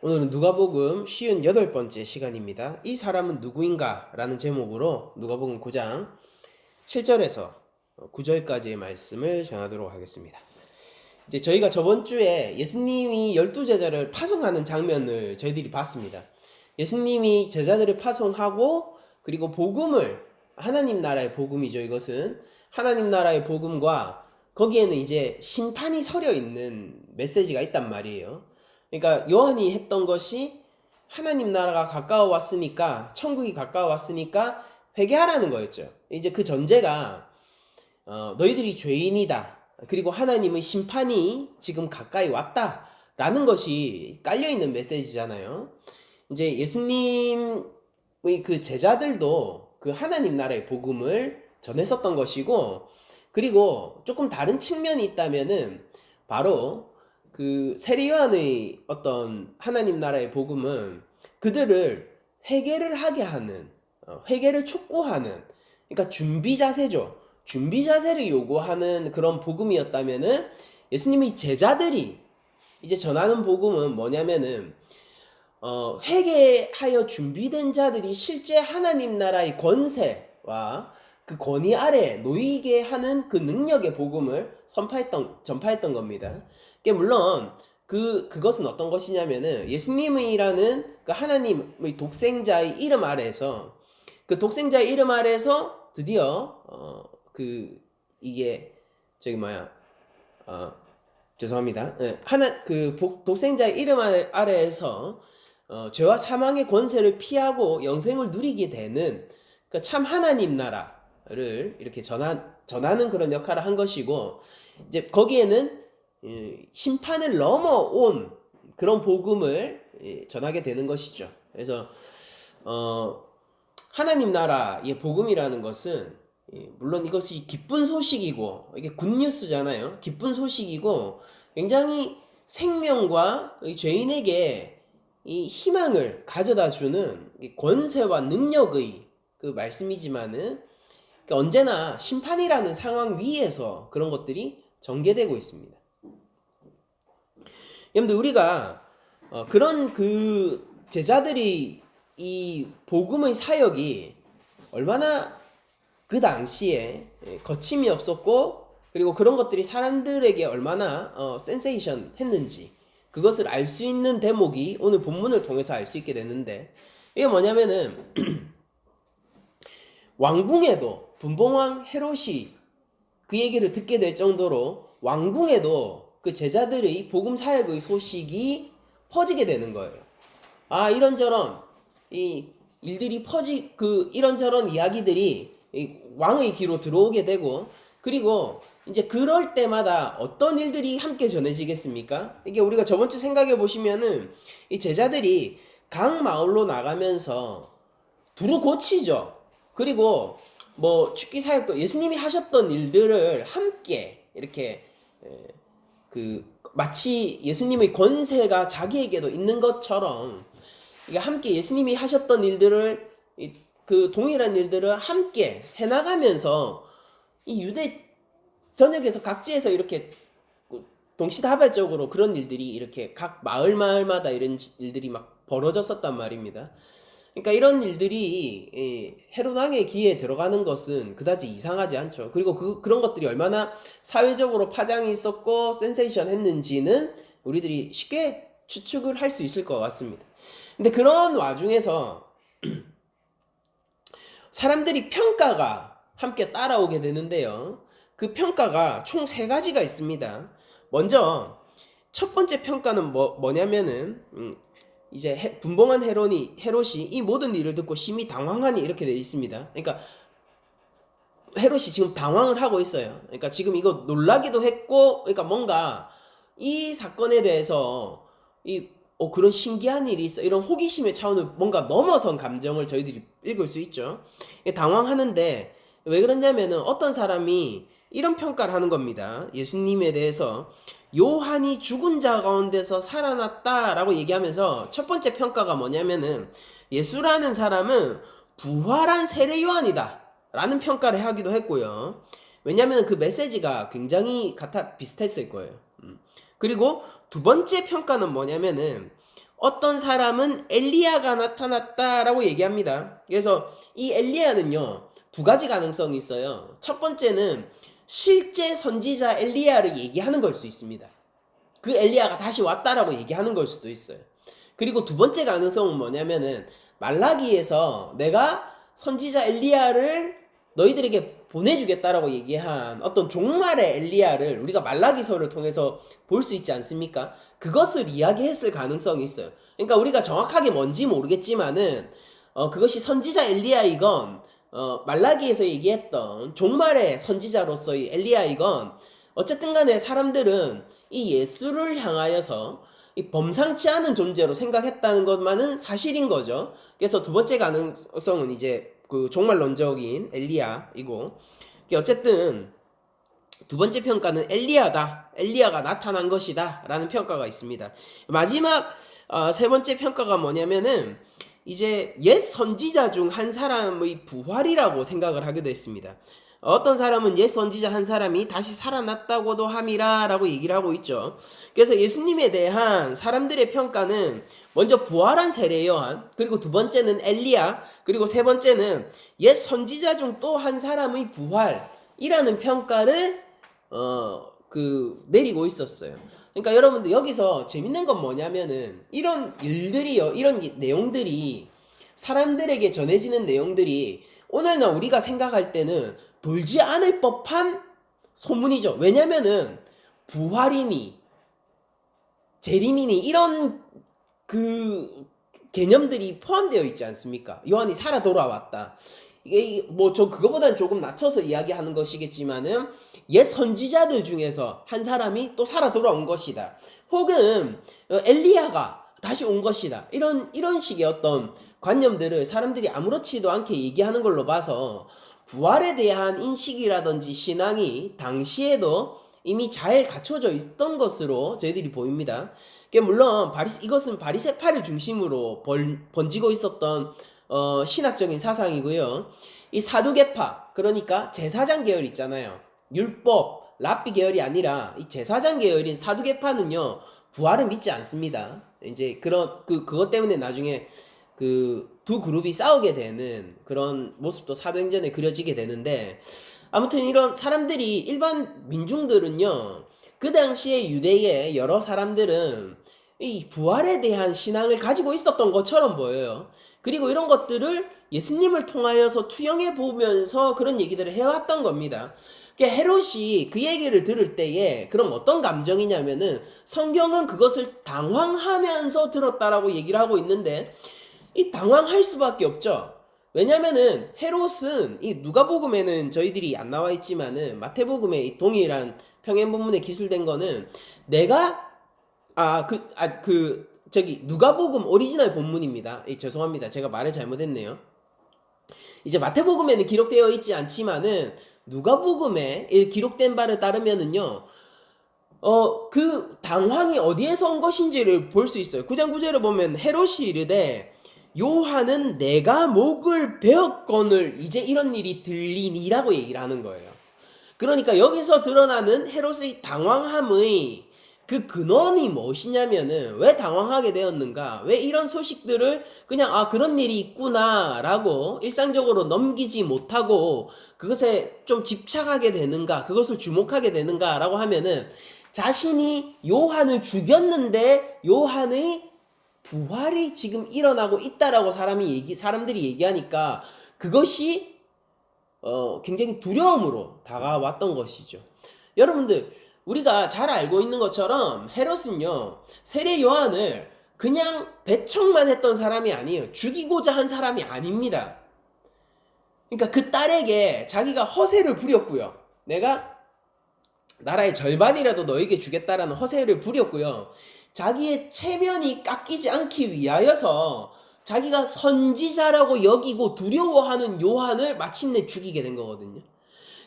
오늘은 누가복음 58번째 시간입니다. 이 사람은 누구인가? 라는 제목으로 누가복음 9장 7절에서 9절까지의 말씀을 전하도록 하겠습니다. 이제 저희가 저번 주에 예수님이 12제자를 파송하는 장면을 저희들이 봤습니다. 예수님이 제자들을 파송하고 그리고 복음을, 하나님 나라의 복음이죠. 이것은 하나님 나라의 복음과 거기에는 이제 심판이 서려 있는 메시지가 있단 말이에요. 그러니까 요한이 했던 것이 하나님 나라가 가까워 왔으니까, 천국이 가까워 왔으니까 회개하라는 거였죠. 이제 그 전제가 너희들이 죄인이다. 그리고 하나님의 심판이 지금 가까이 왔다라는 것이 깔려있는 메시지잖아요. 이제 예수님의 그 제자들도 그 하나님 나라의 복음을 전했었던 것이고, 그리고 조금 다른 측면이 있다면은 바로 그 세례요한의 어떤 하나님 나라의 복음은 그들을 회개를 하게 하는, 회개를 촉구하는, 그러니까 준비 자세죠. 준비 자세를 요구하는 그런 복음이었다면은 예수님이 제자들이 이제 전하는 복음은 뭐냐면은 회개하여 준비된 자들이 실제 하나님 나라의 권세와 그 권위 아래 놓이게 하는 그 능력의 복음을 전파했던 겁니다. 물론 그것은 어떤 것이냐면은 예수님이라는 그 하나님의 독생자의 이름 아래에서, 그 독생자의 이름 아래에서 드디어 이게 저기 뭐야 죄송합니다. 독생자의 이름 아래에서 죄와 사망의 권세를 피하고 영생을 누리게 되는 그 참 하나님 나라를 이렇게 전하는 그런 역할을 한 것이고, 이제 거기에는 심판을 넘어온 그런 복음을 전하게 되는 것이죠. 그래서 하나님 나라의 복음이라는 것은 물론 이것이 기쁜 소식이고, 이게 굿뉴스잖아요. 기쁜 소식이고 굉장히 생명과 죄인에게 이 희망을 가져다 주는 권세와 능력의 그 말씀이지만은 언제나 심판이라는 상황 위에서 그런 것들이 전개되고 있습니다. 여러분들, 우리가 그런 그 제자들이 이 복음의 사역이 얼마나 그 당시에 거침이 없었고, 그리고 그런 것들이 사람들에게 얼마나 센세이션 했는지, 그것을 알 수 있는 대목이 오늘 본문을 통해서 알 수 있게 됐는데, 이게 뭐냐면은 왕궁에도 분봉왕 헤롯이 그 얘기를 듣게 될 정도로 왕궁에도 그 제자들의 복음 사역의 소식이 퍼지게 되는 거예요. 아, 이런저런 이 일들이 이런저런 이야기들이 이 왕의 귀로 들어오게 되고, 그리고 이제 그럴 때마다 어떤 일들이 함께 전해지겠습니까? 이게 우리가 저번 주 생각해 보시면은 이 제자들이 각 마을로 나가면서 두루 고치죠. 그리고 뭐 축기 사역도 예수님이 하셨던 일들을 함께 이렇게 마치 예수님의 권세가 자기에게도 있는 것처럼 이게 함께 예수님이 하셨던 일들을 그 동일한 일들을 함께 해나가면서 이 유대 전역에서 각지에서 이렇게 동시다발적으로 그런 일들이 이렇게 각 마을마다 이런 일들이 막 벌어졌었단 말입니다. 그러니까 이런 일들이 헤롯 왕의 귀에 들어가는 것은 그다지 이상하지 않죠. 그리고 그런 것들이 얼마나 사회적으로 파장이 있었고 센세이션 했는지는 우리들이 쉽게 추측을 할 수 있을 것 같습니다. 근데 그런 와중에서 사람들이 평가가 함께 따라오게 되는데요. 그 평가가 총 3가지가 있습니다. 먼저 첫 번째 평가는 뭐냐면은 이제 분봉한 헤롯이 이 모든 일을 듣고 심히 당황하니, 이렇게 되어 있습니다. 그러니까 헤롯이 지금 당황을 하고 있어요. 그러니까 지금 이거 놀라기도 했고, 그러니까 뭔가 이 사건에 대해서 그런 신기한 일이 있어, 이런 호기심의 차원을 뭔가 넘어선 감정을 저희들이 읽을 수 있죠. 당황하는데 왜 그러냐면은 어떤 사람이 이런 평가를 하는 겁니다. 예수님에 대해서 요한이 죽은 자 가운데서 살아났다라고 얘기하면서 첫 번째 평가가 뭐냐면은 예수라는 사람은 부활한 세례 요한이다 라는 평가를 하기도 했고요. 왜냐하면 그 메시지가 굉장히 비슷했을 거예요. 그리고 두 번째 평가는 뭐냐면은 어떤 사람은 엘리야가 나타났다라고 얘기합니다. 그래서 이 엘리야는요, 두 가지 가능성이 있어요. 첫 번째는 실제 선지자 엘리야를 얘기하는 걸 수 있습니다. 그 엘리야가 다시 왔다라고 얘기하는 걸 수도 있어요. 그리고 두 번째 가능성은 뭐냐면은 말라기에서 내가 선지자 엘리야를 너희들에게 보내주겠다라고 얘기한 어떤 종말의 엘리야를 우리가 말라기서를 통해서 볼 수 있지 않습니까? 그것을 이야기했을 가능성이 있어요. 그러니까 우리가 정확하게 뭔지 모르겠지만은 그것이 선지자 엘리야이건 말라기에서 얘기했던 종말의 선지자로서의 엘리야이건 어쨌든 간에 사람들은 이 예수를 향하여서 이 범상치 않은 존재로 생각했다는 것만은 사실인 거죠. 그래서 두 번째 가능성은 이제 그 종말론적인 엘리야이고, 어쨌든 두 번째 평가는 엘리야다, 엘리야가 나타난 것이다 라는 평가가 있습니다. 마지막 세 번째 평가가 뭐냐면은 이제 옛 선지자 중 한 사람의 부활이라고 생각을 하기도 했습니다. 어떤 사람은 옛 선지자 한 사람이 다시 살아났다고도 함이라 라고 얘기를 하고 있죠. 그래서 예수님에 대한 사람들의 평가는 먼저 부활한 세례 요한, 그리고 두 번째는 엘리야, 그리고 세 번째는 옛 선지자 중 또 한 사람의 부활이라는 평가를 내리고 있었어요. 그러니까 여러분들 여기서 재밌는 건 뭐냐면은 이런 일들이요, 이런 내용들이 사람들에게 전해지는 내용들이 오늘날 우리가 생각할 때는 돌지 않을 법한 소문이죠. 왜냐면은 부활이니 재림이니 이런 그 개념들이 포함되어 있지 않습니까? 요한이 살아 돌아왔다. 이게 뭐 저 그거보다는 조금 낮춰서 이야기하는 것이겠지만은 옛 선지자들 중에서 한 사람이 또 살아 돌아온 것이다. 혹은 엘리야가 다시 온 것이다. 이런 식의 어떤 관념들을 사람들이 아무렇지도 않게 얘기하는 걸로 봐서 부활에 대한 인식이라든지 신앙이 당시에도 이미 잘 갖춰져 있던 것으로 저희들이 보입니다. 물론 이것은 바리새파를 중심으로 번지고 있었던 신학적인 사상이고요. 이 사두개파, 그러니까 제사장 계열 있잖아요. 율법, 랍비 계열이 아니라 이 제사장 계열인 사두개파는요, 부활을 믿지 않습니다. 이제 그것 때문에 나중에 그 두 그룹이 싸우게 되는 그런 모습도 사도행전에 그려지게 되는데, 아무튼 이런 사람들이, 일반 민중들은요, 그 당시에 유대의 여러 사람들은 이 부활에 대한 신앙을 가지고 있었던 것처럼 보여요. 그리고 이런 것들을 예수님을 통하여서 투영해 보면서 그런 얘기들을 해왔던 겁니다. 헤롯이 그 얘기를 들을 때에 그럼 어떤 감정이냐면은 성경은 그것을 당황하면서 들었다라고 얘기를 하고 있는데, 이 당황할 수밖에 없죠. 왜냐면은 헤롯은 이 누가복음에는 저희들이 안 나와 있지만은 마태복음에 이 동일한 평행 본문에 기술된 거는 내가 누가복음 오리지널 본문입니다. 죄송합니다. 제가 말을 잘못했네요. 이제 마태복음에는 기록되어 있지 않지만은 누가복음에 기록된 바를 따르면은요, 그 당황이 어디에서 온 것인지를 볼 수 있어요. 9장 9절을 보면 헤롯이 이르되 요한은 내가 목을 베었거늘 이제 이런 일이 들리니라고 얘기를 하는 거예요. 그러니까 여기서 드러나는 헤롯의 당황함의 그 근원이 무엇이냐면은 왜 당황하게 되었는가, 왜 이런 소식들을 그냥 그런 일이 있구나 라고 일상적으로 넘기지 못하고 그것에 좀 집착하게 되는가, 그것을 주목하게 되는가 라고 하면은 자신이 요한을 죽였는데 요한의 부활이 지금 일어나고 있다라고 사람들이 얘기하니까 그것이 굉장히 두려움으로 다가왔던 것이죠. 여러분들, 우리가 잘 알고 있는 것처럼 헤롯은요, 세례 요한을 그냥 배척만 했던 사람이 아니에요. 죽이고자 한 사람이 아닙니다. 그러니까 그 딸에게 자기가 허세를 부렸고요. 내가 나라의 절반이라도 너에게 주겠다라는 허세를 부렸고요. 자기의 체면이 깎이지 않기 위하여서 자기가 선지자라고 여기고 두려워하는 요한을 마침내 죽이게 된 거거든요.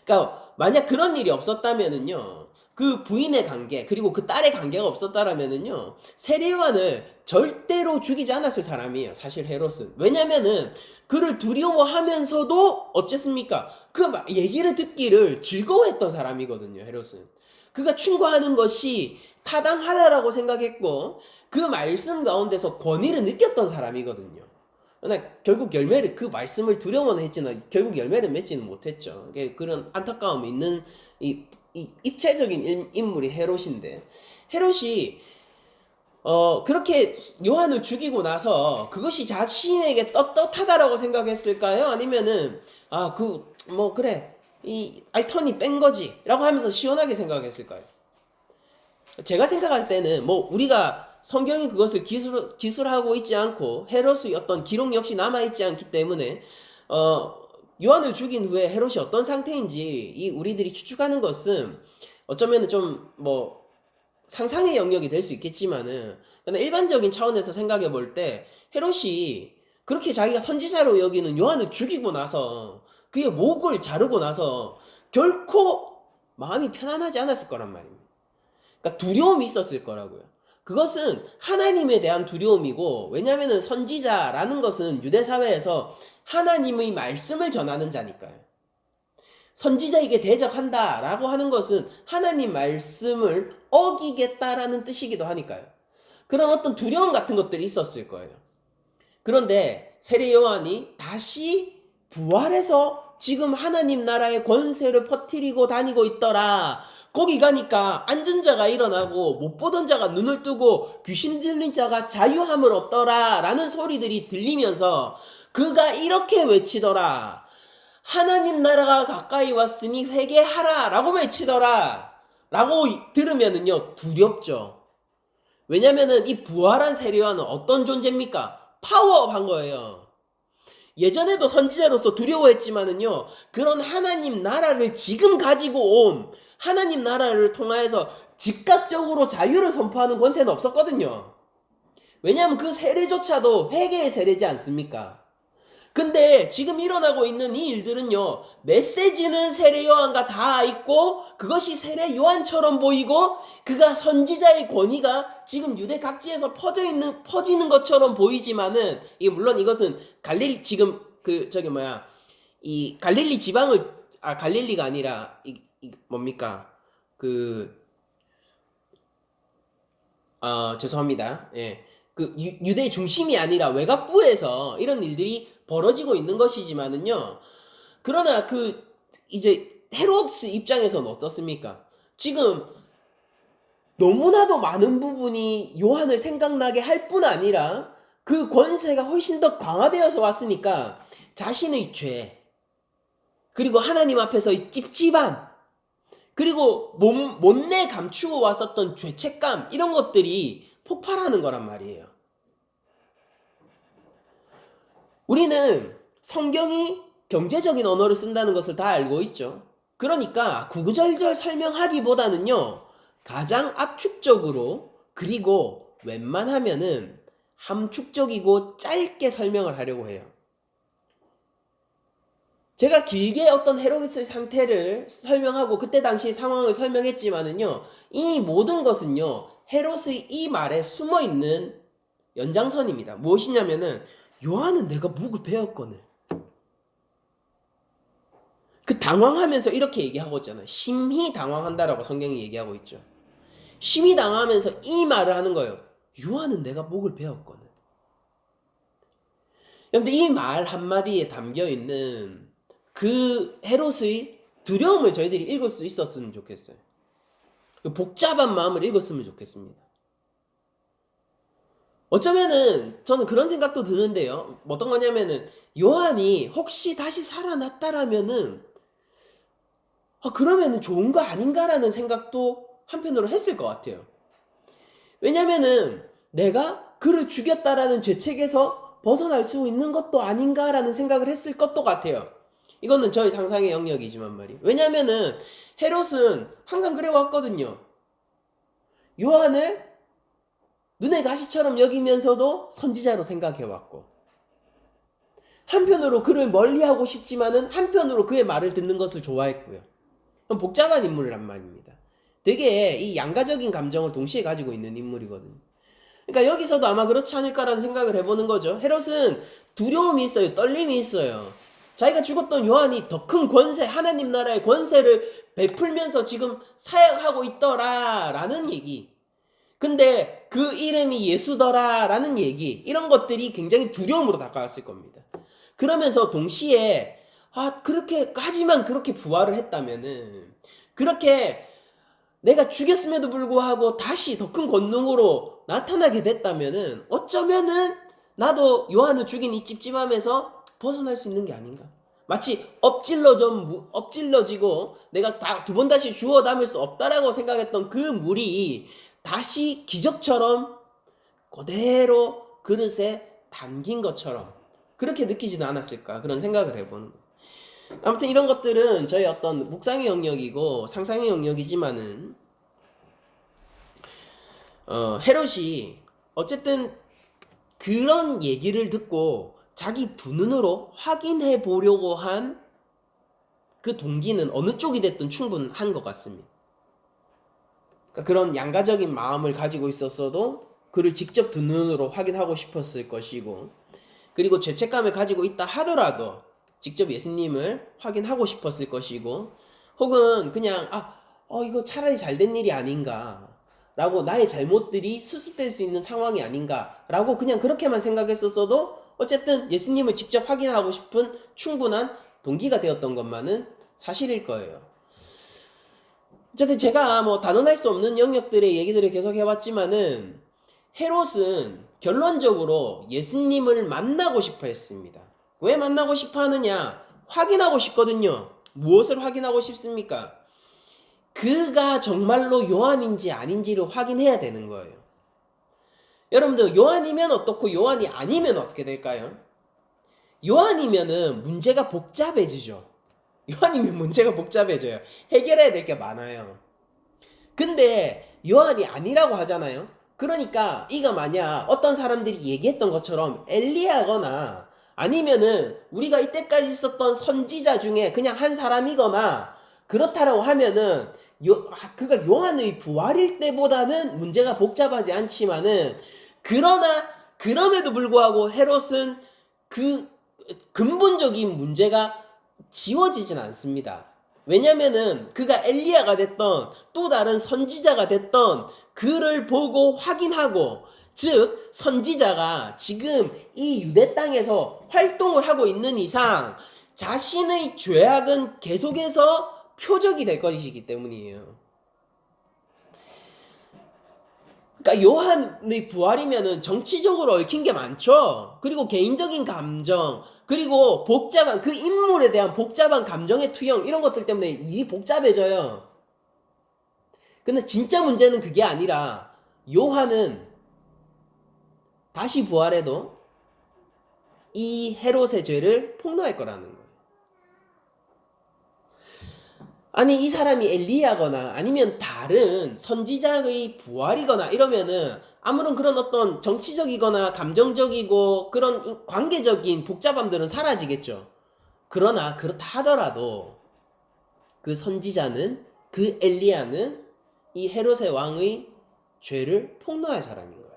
그러니까 만약 그런 일이 없었다면은요, 그 부인의 관계 그리고 그 딸의 관계가 없었다라면은요, 세례 요한을 절대로 죽이지 않았을 사람이에요. 사실 헤롯은. 왜냐면은 그를 두려워하면서도 어쨌습니까? 그 얘기를 듣기를 즐거워했던 사람이거든요. 헤롯은. 그가 충고하는 것이 타당하다라고 생각했고, 그 말씀 가운데서 권위를 느꼈던 사람이거든요. 그러나 결국 열매를, 그 말씀을 두려워는 했지만 결국 열매를 맺지는 못했죠. 그런 안타까움이 있는 이 입체적인 인물이 헤롯인데, 헤롯이 그렇게 요한을 죽이고 나서 그것이 자신에게 떳떳하다라고 생각했을까요? 아니면은 그래, 이 알턴이 뺀 거지 라고 하면서 시원하게 생각했을까요? 제가 생각할 때는 우리가 성경이 그것을 기술하고 있지 않고 헤롯의 어떤 기록 역시 남아있지 않기 때문에 요한을 죽인 후에 헤롯이 어떤 상태인지 우리들이 추측하는 것은 어쩌면 좀 상상의 영역이 될 수 있겠지만은, 근데 일반적인 차원에서 생각해 볼 때 헤롯이 그렇게 자기가 선지자로 여기는 요한을 죽이고 나서 그의 목을 자르고 나서 결코 마음이 편안하지 않았을 거란 말입니다. 그러니까 두려움이 있었을 거라고요. 그것은 하나님에 대한 두려움이고, 왜냐하면 선지자라는 것은 유대 사회에서 하나님의 말씀을 전하는 자니까요. 선지자에게 대적한다라고 하는 것은 하나님 말씀을 어기겠다라는 뜻이기도 하니까요. 그런 어떤 두려움 같은 것들이 있었을 거예요. 그런데 세례 요한이 다시 부활해서 지금 하나님 나라의 권세를 퍼뜨리고 다니고 있더라. 거기 가니까 앉은 자가 일어나고 못 보던 자가 눈을 뜨고 귀신 들린 자가 자유함을 얻더라 라는 소리들이 들리면서 그가 이렇게 외치더라. 하나님 나라가 가까이 왔으니 회개하라 라고 외치더라 라고 들으면은요 두렵죠. 왜냐면은 이 부활한 세례 요한은 어떤 존재입니까? 파워업한 거예요. 예전에도 선지자로서 두려워했지만은요, 그런 하나님 나라를 지금 가지고 온 하나님 나라를 통하여서 즉각적으로 자유를 선포하는 권세는 없었거든요. 왜냐하면 그 세례조차도 회개의 세례지 않습니까? 근데 지금 일어나고 있는 이 일들은요, 메시지는 세례 요한과 다 있고 그것이 세례 요한처럼 보이고 그가 선지자의 권위가 지금 유대 각지에서 퍼지는 것처럼 보이지만은, 물론 이것은 지금 이 갈릴리 지방을, 갈릴리가 아니라 뭡니까? 죄송합니다. 예. 유대 중심이 아니라 외곽부에서 이런 일들이 벌어지고 있는 것이지만은요. 그러나 이제 헤롯 입장에서는 어떻습니까? 지금 너무나도 많은 부분이 요한을 생각나게 할 뿐 아니라 그 권세가 훨씬 더 강화되어서 왔으니까 자신의 죄, 그리고 하나님 앞에서의 찝찝함, 그리고 못내 감추고 왔었던 죄책감, 이런 것들이 폭발하는 거란 말이에요. 우리는 성경이 경제적인 언어를 쓴다는 것을 다 알고 있죠. 그러니까 구구절절 설명하기보다는요, 가장 압축적으로, 그리고 웬만하면은 함축적이고 짧게 설명을 하려고 해요. 제가 길게 어떤 헤롯의 상태를 설명하고 그때 당시 상황을 설명했지만은요, 이 모든 것은요, 헤롯의 이 말에 숨어있는 연장선입니다. 무엇이냐면은, 요한은 내가 목을 베었거늘. 당황하면서 이렇게 얘기하고 있잖아요. 심히 당황한다라고 성경이 얘기하고 있죠. 심히 당황하면서 이 말을 하는 거예요. 요한은 내가 목을 베었거늘. 그런데 이 말 한마디에 담겨있는 그 헤롯의 두려움을 저희들이 읽을 수 있었으면 좋겠어요. 복잡한 마음을 읽었으면 좋겠습니다. 어쩌면은 저는 그런 생각도 드는데요. 어떤 거냐면은 요한이 혹시 다시 살아났다라면은 그러면은 좋은 거 아닌가라는 생각도 한편으로 했을 것 같아요. 왜냐면은 내가 그를 죽였다라는 죄책에서 벗어날 수 있는 것도 아닌가라는 생각을 했을 것도 같아요. 이거는 저희 상상의 영역이지만 말이에요. 왜냐면은 헤롯은 항상 그래 왔거든요. 요한을 눈의 가시처럼 여기면서도 선지자로 생각해 왔고, 한편으로 그를 멀리하고 싶지만은 한편으로 그의 말을 듣는 것을 좋아했고요. 복잡한 인물이란 말입니다. 되게 이 양가적인 감정을 동시에 가지고 있는 인물이거든요. 그러니까 여기서도 아마 그렇지 않을까라는 생각을 해보는 거죠. 헤롯은 두려움이 있어요. 떨림이 있어요. 자기가 죽었던 요한이 더 큰 권세, 하나님 나라의 권세를 베풀면서 지금 사역하고 있더라라는 얘기. 근데 그 이름이 예수더라라는 얘기, 이런 것들이 굉장히 두려움으로 다가왔을 겁니다. 그러면서 동시에 그렇게까지만 그렇게 부활을 했다면은, 그렇게 내가 죽였음에도 불구하고 다시 더 큰 권능으로 나타나게 됐다면은, 어쩌면은 나도 요한을 죽인 이 찝찝함에서 벗어날 수 있는 게 아닌가. 마치 엎질러지고 내가 두 번 다시 주워 담을 수 없다라고 생각했던 그 물이 다시 기적처럼 그대로 그릇에 담긴 것처럼 그렇게 느끼지는 않았을까, 그런 생각을 해보는 거예요. 아무튼 이런 것들은 저희 어떤 묵상의 영역이고 상상의 영역이지만은, 헤롯이 어쨌든 그런 얘기를 듣고 자기 두 눈으로 확인해 보려고 한 그 동기는 어느 쪽이 됐든 충분한 것 같습니다. 그러니까 그런 양가적인 마음을 가지고 있었어도 그를 직접 두 눈으로 확인하고 싶었을 것이고, 그리고 죄책감을 가지고 있다 하더라도 직접 예수님을 확인하고 싶었을 것이고, 혹은 그냥 이거 차라리 잘된 일이 아닌가 라고, 나의 잘못들이 수습될 수 있는 상황이 아닌가 라고 그냥 그렇게만 생각했었어도 어쨌든 예수님을 직접 확인하고 싶은 충분한 동기가 되었던 것만은 사실일 거예요. 어쨌든 제가 뭐 단언할 수 없는 영역들의 얘기들을 계속 해왔지만은, 헤롯은 결론적으로 예수님을 만나고 싶어 했습니다. 왜 만나고 싶어 하느냐? 확인하고 싶거든요. 무엇을 확인하고 싶습니까? 그가 정말로 요한인지 아닌지를 확인해야 되는 거예요. 여러분들, 요한이면 어떻고 요한이 아니면 어떻게 될까요? 요한이면은 문제가 복잡해지죠. 요한이면 문제가 복잡해져요. 해결해야 될 게 많아요. 근데 요한이 아니라고 하잖아요. 그러니까 이가 만약 어떤 사람들이 얘기했던 것처럼 엘리야거나, 아니면은 우리가 이때까지 있었던 선지자 중에 그냥 한 사람이거나 그렇다라고 하면은, 그가 요한의 부활일 때보다는 문제가 복잡하지 않지만은, 그러나 그럼에도 불구하고 헤롯은 그 근본적인 문제가 지워지진 않습니다. 왜냐면은 그가 엘리야가 됐던 또 다른 선지자가 됐던 그를 보고 확인하고, 즉 선지자가 지금 이 유대 땅에서 활동을 하고 있는 이상 자신의 죄악은 계속해서 표적이 될 것이기 때문이에요. 그러니까 요한의 부활이면은 정치적으로 얽힌 게 많죠. 그리고 개인적인 감정, 그리고 복잡한 그 인물에 대한 복잡한 감정의 투영, 이런 것들 때문에 일이 복잡해져요. 근데 진짜 문제는 그게 아니라, 요한은 다시 부활해도 이 헤롯의 죄를 폭로할 거라는 거예요. 아니, 이 사람이 엘리야거나 아니면 다른 선지자의 부활이거나 이러면은 아무런 그런 어떤 정치적이거나 감정적이고 그런 관계적인 복잡함들은 사라지겠죠. 그러나 그렇다 하더라도 그 선지자는, 그 엘리야는 이 헤롯의 왕의 죄를 폭로할 사람인 거예요.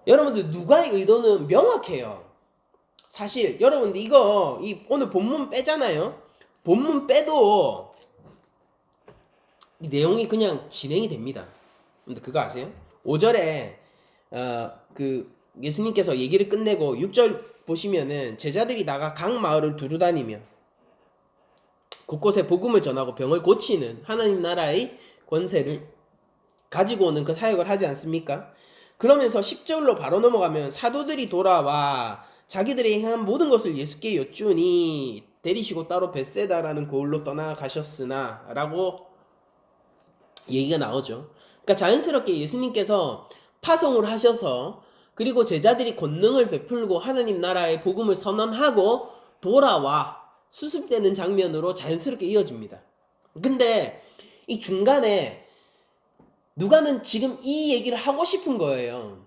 여러분들, 누가의 의도는 명확해요. 사실 여러분들 이거 오늘 본문 빼잖아요. 본문 빼도 이 내용이 그냥 진행이 됩니다. 근데 그거 아세요? 5절에 그 예수님께서 얘기를 끝내고 6절 보시면은, 제자들이 나가 각 마을을 두루 다니며 곳곳에 복음을 전하고 병을 고치는 하나님 나라의 권세를 가지고 오는 그 사역을 하지 않습니까? 그러면서 10절로 바로 넘어가면, 사도들이 돌아와 자기들이 행한 모든 것을 예수께 여쭈니 데리시고 따로 벳세다라는 고을로 떠나가셨으나 라고 얘기가 나오죠. 그러니까 자연스럽게 예수님께서 파송을 하셔서, 그리고 제자들이 권능을 베풀고 하나님 나라의 복음을 선언하고 돌아와 수습되는 장면으로 자연스럽게 이어집니다. 근데 이 중간에 누가는 지금 이 얘기를 하고 싶은 거예요.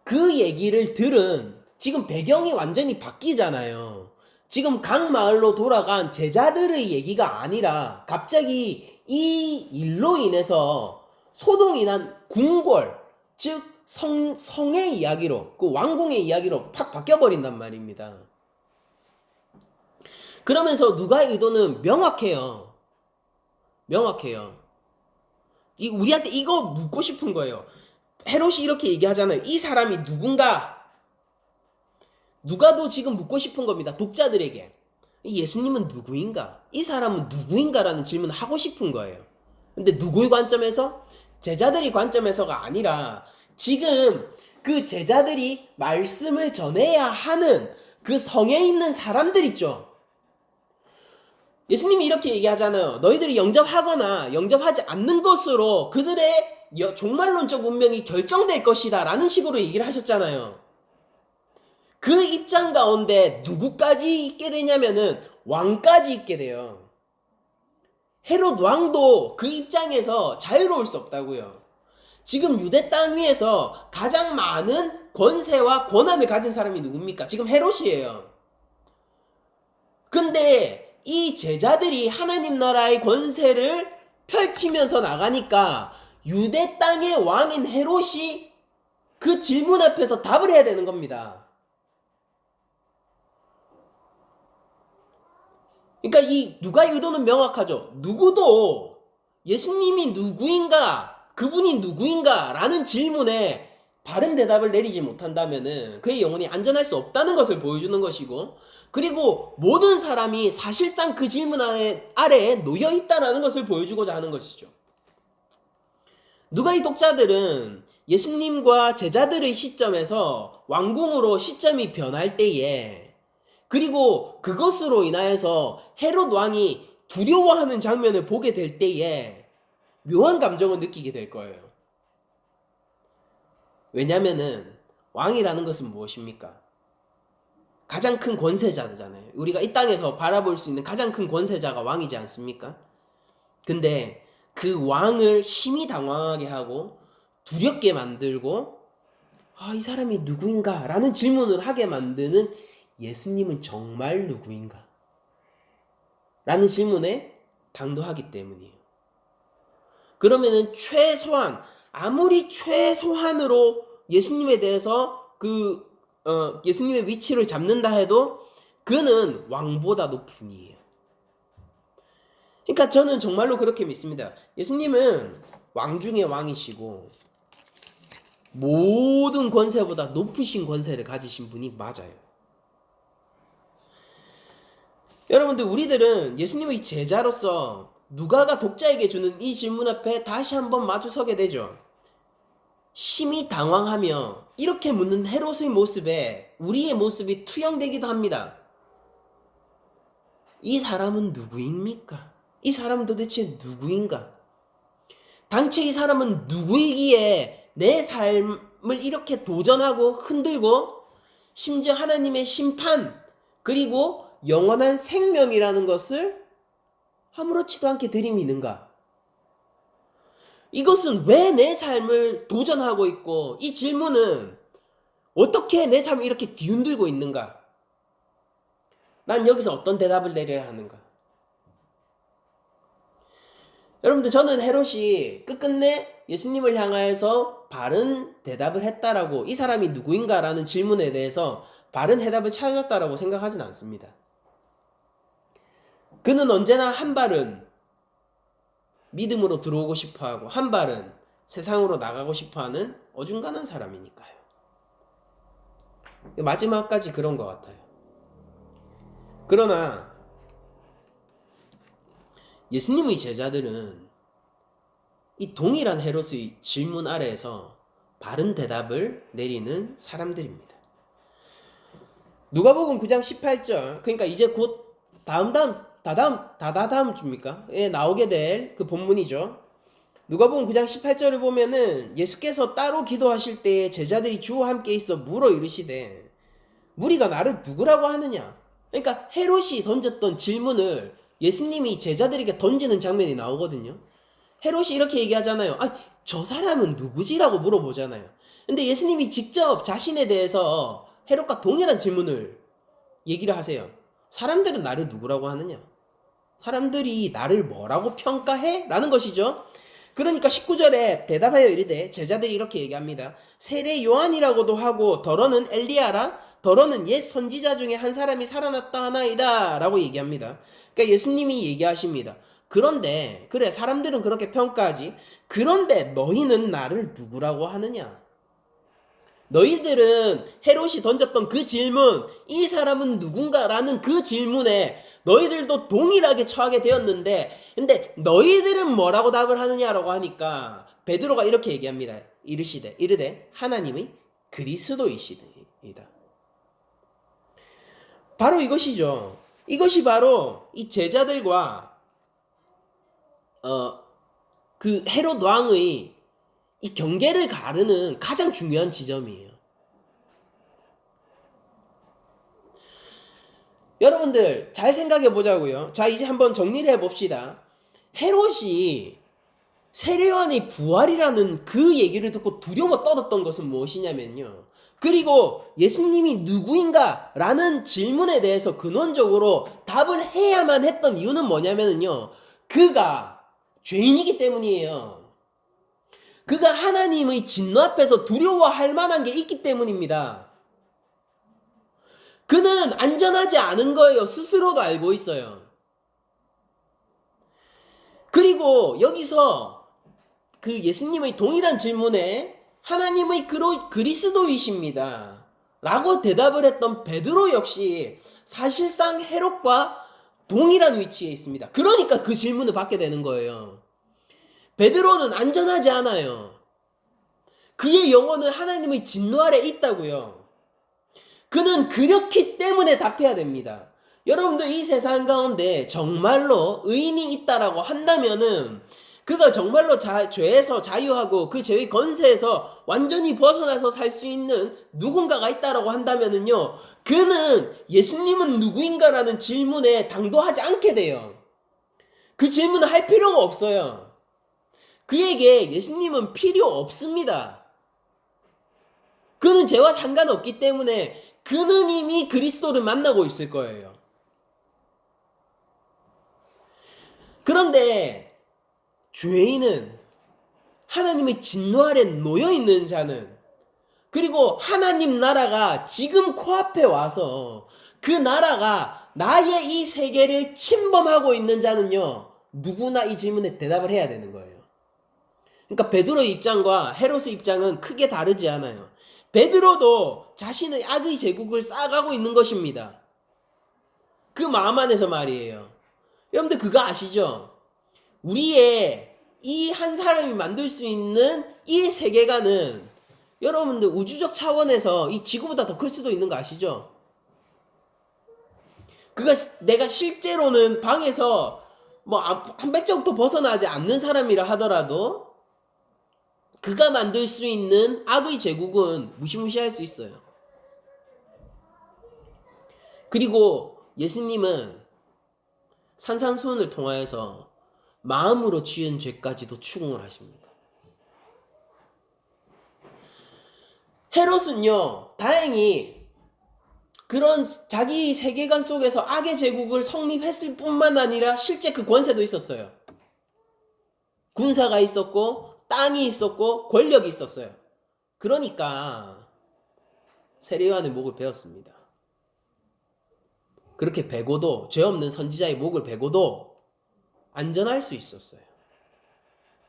그 얘기를 들은, 지금 배경이 완전히 바뀌잖아요. 지금 각 마을로 돌아간 제자들의 얘기가 아니라 갑자기 이 일로 인해서 소동이 난 궁궐, 즉 성의 이야기로, 그 왕궁의 이야기로 팍 바뀌어버린단 말입니다. 그러면서 누가의 의도는 명확해요. 우리한테 이거 묻고 싶은 거예요. 헤롯이 이렇게 얘기하잖아요. 이 사람이 누군가? 누가도 지금 묻고 싶은 겁니다. 독자들에게. 예수님은 누구인가? 이 사람은 누구인가라는 질문을 하고 싶은 거예요. 근데 누구의 관점에서? 제자들이 관점에서가 아니라 지금 그 제자들이 말씀을 전해야 하는 그 성에 있는 사람들 있죠. 예수님이 이렇게 얘기하잖아요. 너희들이 영접하거나 영접하지 않는 것으로 그들의 종말론적 운명이 결정될 것이다 라는 식으로 얘기를 하셨잖아요. 그 입장 가운데 누구까지 있게 되냐면은 왕까지 있게 돼요. 헤롯 왕도 그 입장에서 자유로울 수 없다고요. 지금 유대 땅 위에서 가장 많은 권세와 권한을 가진 사람이 누굽니까? 지금 헤롯이에요. 근데 이 제자들이 하나님 나라의 권세를 펼치면서 나가니까 유대 땅의 왕인 헤롯이 그 질문 앞에서 답을 해야 되는 겁니다. 그러니까 이 누가의 의도는 명확하죠. 누구도 예수님이 누구인가, 그분이 누구인가 라는 질문에 바른 대답을 내리지 못한다면은 그의 영혼이 안전할 수 없다는 것을 보여주는 것이고, 그리고 모든 사람이 사실상 그 질문 아래에 놓여 있다라는 것을 보여주고자 하는 것이죠. 누가의 독자들은 예수님과 제자들의 시점에서 왕궁으로 시점이 변할 때에, 그리고 그것으로 인하여서 헤롯 왕이 두려워하는 장면을 보게 될 때에 묘한 감정을 느끼게 될 거예요. 왜냐면은 왕이라는 것은 무엇입니까? 가장 큰 권세자잖아요. 우리가 이 땅에서 바라볼 수 있는 가장 큰 권세자가 왕이지 않습니까? 근데 그 왕을 심히 당황하게 하고 두렵게 만들고 이 사람이 누구인가? 라는 질문을 하게 만드는 예수님은 정말 누구인가? 라는 질문에 당도하기 때문이에요. 그러면은 최소한, 아무리 최소한으로 예수님에 대해서 예수님의 위치를 잡는다 해도 그는 왕보다 높은 이에요. 그러니까 저는 정말로 그렇게 믿습니다. 예수님은 왕 중에 왕이시고 모든 권세보다 높으신 권세를 가지신 분이 맞아요. 여러분들, 우리들은 예수님의 제자로서 누가가 독자에게 주는 이 질문 앞에 다시 한번 마주서게 되죠. 심히 당황하며 이렇게 묻는 헤롯의 모습에 우리의 모습이 투영되기도 합니다. 이 사람은 누구입니까? 이 사람은 도대체 누구인가? 당최 이 사람은 누구이기에 내 삶을 이렇게 도전하고 흔들고 심지어 하나님의 심판 그리고 영원한 생명이라는 것을 아무렇지도 않게 들이미는가? 이것은 왜 내 삶을 도전하고 있고 이 질문은 어떻게 내 삶을 이렇게 뒤흔들고 있는가? 난 여기서 어떤 대답을 내려야 하는가? 여러분들, 저는 헤롯이 끝끝내 예수님을 향하여서 바른 대답을 했다라고, 이 사람이 누구인가라는 질문에 대해서 바른 해답을 찾았다라고 생각하진 않습니다. 그는 언제나 한 발은 믿음으로 들어오고 싶어하고 한 발은 세상으로 나가고 싶어하는 어중간한 사람이니까요. 마지막까지 그런 것 같아요. 그러나 예수님의 제자들은 이 동일한 헤롯의 질문 아래에서 바른 대답을 내리는 사람들입니다. 누가복음 9장 18절, 그러니까 이제 곧 다다음 주입니까? 예, 나오게 될 그 본문이죠. 누가복음 9장 18절을 보면은 예수께서 따로 기도하실 때에 제자들이 주와 함께 있어 물어 이르시되 무리가 나를 누구라고 하느냐? 그러니까 헤롯이 던졌던 질문을 예수님이 제자들에게 던지는 장면이 나오거든요. 헤롯이 이렇게 얘기하잖아요. 저 사람은 누구지라고 물어보잖아요. 근데 예수님이 직접 자신에 대해서 헤롯과 동일한 질문을 얘기를 하세요. 사람들은 나를 누구라고 하느냐? 사람들이 나를 뭐라고 평가해? 라는 것이죠. 그러니까 19절에 대답하여 이르되, 제자들이 이렇게 얘기합니다. 세례 요한이라고도 하고 더러는 엘리야라, 더러는 옛 선지자 중에 한 사람이 살아났다 하나이다 라고 얘기합니다. 그러니까 예수님이 얘기하십니다. 그런데 그래 사람들은 그렇게 평가하지. 그런데 너희는 나를 누구라고 하느냐? 너희들은 헤롯이 던졌던 그 질문, 이 사람은 누군가라는 그 질문에 너희들도 동일하게 처하게 되었는데, 근데 너희들은 뭐라고 답을 하느냐라고 하니까 베드로가 이렇게 얘기합니다. 이르되 하나님의 그리스도이시다. 바로 이것이죠. 이것이 바로 이 제자들과 그 헤롯 왕의 이 경계를 가르는 가장 중요한 지점이에요. 여러분들 잘 생각해 보자고요. 자, 이제 한번 정리를 해 봅시다. 헤롯이 세례요한의 부활이라는 그 얘기를 듣고 두려워 떨었던 것은 무엇이냐면요. 그리고 예수님이 누구인가? 라는 질문에 대해서 근원적으로 답을 해야만 했던 이유는 뭐냐면요. 그가 죄인이기 때문이에요. 그가 하나님의 진노 앞에서 두려워할 만한 게 있기 때문입니다. 그는 안전하지 않은 거예요. 스스로도 알고 있어요. 그리고 여기서 그 예수님의 동일한 질문에 하나님의 그리스도이십니다. 라고 대답을 했던 베드로 역시 사실상 헤롯과 동일한 위치에 있습니다. 그러니까 그 질문을 받게 되는 거예요. 베드로는 안전하지 않아요. 그의 영혼은 하나님의 진노 아래 있다고요. 그는 그렇기 때문에 답해야 됩니다. 여러분들 이 세상 가운데 정말로 의인이 있다라고 한다면은 그가 정말로 죄에서 자유하고 그 죄의 권세에서 완전히 벗어나서 살 수 있는 누군가가 있다라고 한다면은요, 그는 예수님은 누구인가라는 질문에 당도하지 않게 돼요. 그 질문을 할 필요가 없어요. 그에게 예수님은 필요 없습니다. 그는 죄와 상관없기 때문에 그는 이미 그리스도를 만나고 있을 거예요. 그런데 죄인은 하나님의 진노 아래 놓여있는 자는, 그리고 하나님 나라가 지금 코앞에 와서 그 나라가 나의 이 세계를 침범하고 있는 자는요, 누구나 이 질문에 대답을 해야 되는 거예요. 그러니까 베드로의 입장과 헤롯의 입장은 크게 다르지 않아요. 베드로도 자신의 악의 제국을 쌓아가고 있는 것입니다. 그 마음 안에서 말이에요. 여러분들 그거 아시죠? 우리의 이 한 사람이 만들 수 있는 이 세계관은 여러분들 우주적 차원에서 이 지구보다 더 클 수도 있는 거 아시죠? 내가 실제로는 방에서 뭐 한 발자국도 벗어나지 않는 사람이라 하더라도 그가 만들 수 있는 악의 제국은 무시무시할 수 있어요. 그리고 예수님은 산상수훈을 통하여서 마음으로 지은 죄까지도 추궁을 하십니다. 헤롯은요, 다행히 그런 자기 세계관 속에서 악의 제국을 성립했을 뿐만 아니라 실제 그 권세도 있었어요. 군사가 있었고 땅이 있었고 권력이 있었어요. 그러니까 세례요한의 목을 베었습니다. 그렇게 베고도, 죄 없는 선지자의 목을 베고도 안전할 수 있었어요.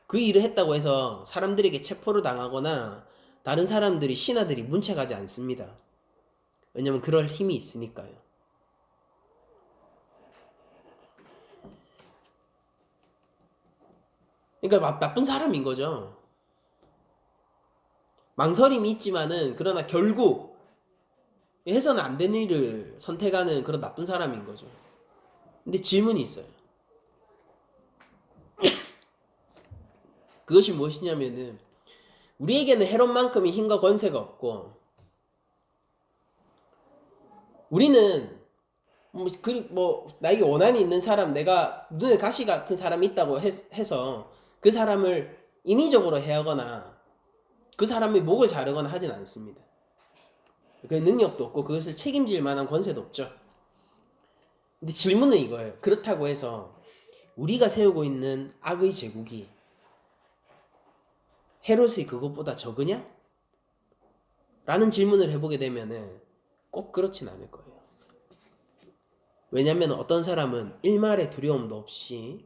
그 일을 했다고 해서 사람들에게 체포를 당하거나 다른 사람들이, 신하들이 문책하지 않습니다. 왜냐면 그럴 힘이 있으니까요. 그러니까 나쁜 사람인 거죠. 망설임이 있지만은 그러나 결국 해서는 안 되는 일을 선택하는 그런 나쁜 사람인 거죠. 근데 질문이 있어요. 그것이 무엇이냐면은 우리에게는 헤롯만큼의 힘과 권세가 없고, 우리는 나에게 원한이 있는 사람, 내가 눈에 가시 같은 사람이 있다고 해서 그 사람을 인위적으로 해하거나 그 사람의 목을 자르거나 하진 않습니다. 그 능력도 없고 그것을 책임질 만한 권세도 없죠. 근데 질문은 이거예요. 그렇다고 해서 우리가 세우고 있는 악의 제국이 헤롯의 그것보다 적으냐? 라는 질문을 해보게 되면은 꼭 그렇진 않을 거예요. 왜냐하면 어떤 사람은 일말의 두려움도 없이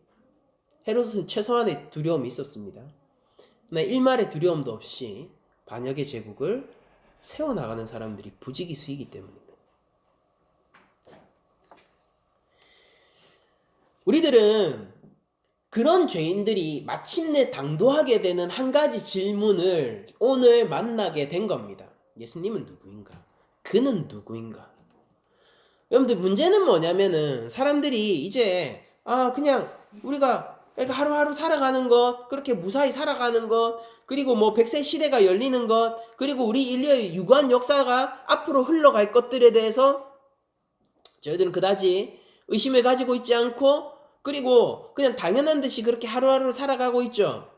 헤롯은 최소한의 두려움이 있었습니다. 그러나 일말의 두려움도 없이 반역의 제국을 세워나가는 사람들이 부지기수이기 때문입니다. 우리들은 그런 죄인들이 마침내 당도하게 되는 한 가지 질문을 오늘 만나게 된 겁니다. 예수님은 누구인가? 그는 누구인가? 여러분들 문제는 뭐냐면은 사람들이 이제 그냥 우리가 하루하루 살아가는 것, 그렇게 무사히 살아가는 것, 그리고 뭐 100세 시대가 열리는 것, 그리고 우리 인류의 유구한 역사가 앞으로 흘러갈 것들에 대해서 저희들은 그다지 의심을 가지고 있지 않고, 그리고 그냥 당연한 듯이 그렇게 하루하루 살아가고 있죠.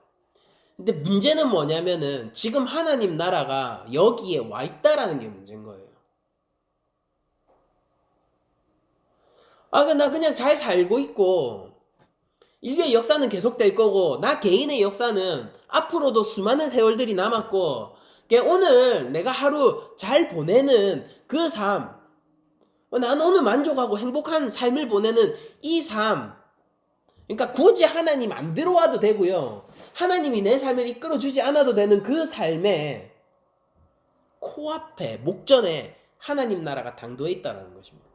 근데 문제는 뭐냐면은 지금 하나님 나라가 여기에 와 있다라는 게 문제인 거예요. 나 그냥 잘 살고 있고 인류의 역사는 계속될 거고 나 개인의 역사는 앞으로도 수많은 세월들이 남았고, 오늘 내가 하루 잘 보내는 그 삶, 나는 오늘 만족하고 행복한 삶을 보내는 이 삶, 그러니까 굳이 하나님 안 들어와도 되고요, 하나님이 내 삶을 이끌어주지 않아도 되는 그 삶에 코앞에 목전에 하나님 나라가 당도해 있다는 것입니다.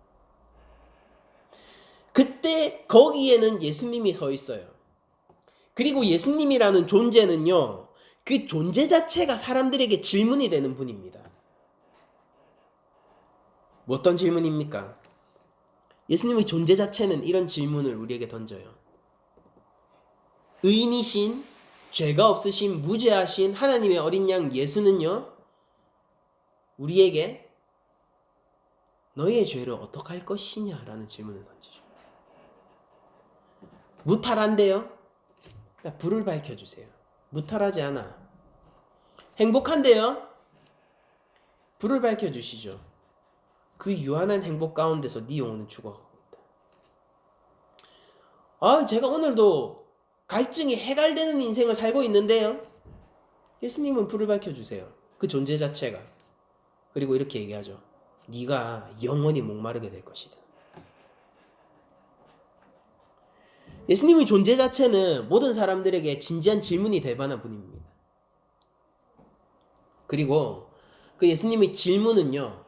그때 거기에는 예수님이 서 있어요. 그리고 예수님이라는 존재는요, 그 존재 자체가 사람들에게 질문이 되는 분입니다. 어떤 질문입니까? 예수님의 존재 자체는 이런 질문을 우리에게 던져요. 의인이신, 죄가 없으신, 무죄하신 하나님의 어린 양 예수는요, 우리에게 너희의 죄를 어떻게 할 것이냐 라는 질문을 던지죠. 무탈한데요? 불을 밝혀주세요. 무탈하지 않아. 행복한데요? 불을 밝혀주시죠. 그 유한한 행복 가운데서 네 영혼은 죽어가고 있다. 제가 오늘도 갈증이 해갈되는 인생을 살고 있는데요. 예수님은 불을 밝혀주세요. 그 존재 자체가. 그리고 이렇게 얘기하죠. 네가 영원히 목마르게 될 것이다. 예수님의 존재 자체는 모든 사람들에게 진지한 질문이 될 만한 분입니다. 그리고 그 예수님의 질문은요,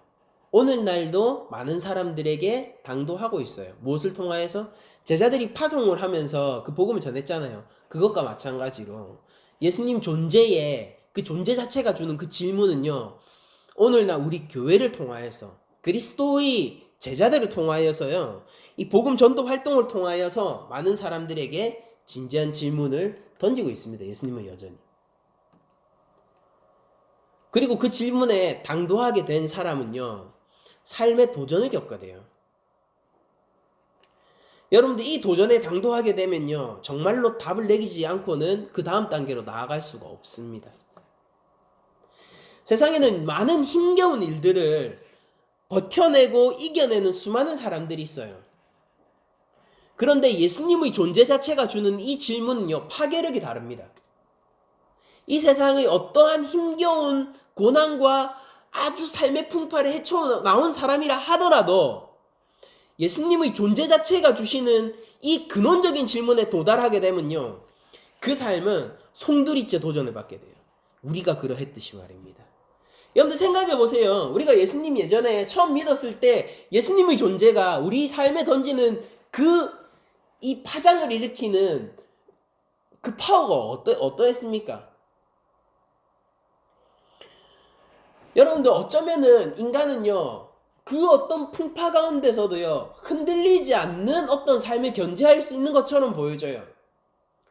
오늘날도 많은 사람들에게 당도하고 있어요. 무엇을 통하여서? 제자들이 파송을 하면서 그 복음을 전했잖아요. 그것과 마찬가지로 예수님 존재의 그 존재 자체가 주는 그 질문은요, 오늘날 우리 교회를 통하여서, 그리스도의 제자들을 통하여서요, 이 복음 전도 활동을 통하여서 많은 사람들에게 진지한 질문을 던지고 있습니다. 예수님은 여전히. 그리고 그 질문에 당도하게 된 사람은요, 삶의 도전을 겪게 돼요. 여러분들 이 도전에 당도하게 되면요, 정말로 답을 내리지 않고는 그 다음 단계로 나아갈 수가 없습니다. 세상에는 많은 힘겨운 일들을 버텨내고 이겨내는 수많은 사람들이 있어요. 그런데 예수님의 존재 자체가 주는 이 질문은요, 파괴력이 다릅니다. 이 세상의 어떠한 힘겨운 고난과 아주 삶의 풍파를 헤쳐나온 사람이라 하더라도 예수님의 존재 자체가 주시는 이 근원적인 질문에 도달하게 되면요, 그 삶은 송두리째 도전을 받게 돼요. 우리가 그러했듯이 말입니다. 여러분들 생각해 보세요. 우리가 예수님 예전에 처음 믿었을 때 예수님의 존재가 우리 삶에 던지는 이 파장을 일으키는 그 파워가 어떠했습니까? 여러분들 어쩌면은 인간은요, 그 어떤 풍파 가운데서도요, 흔들리지 않는 어떤 삶을 견제할 수 있는 것처럼 보여져요.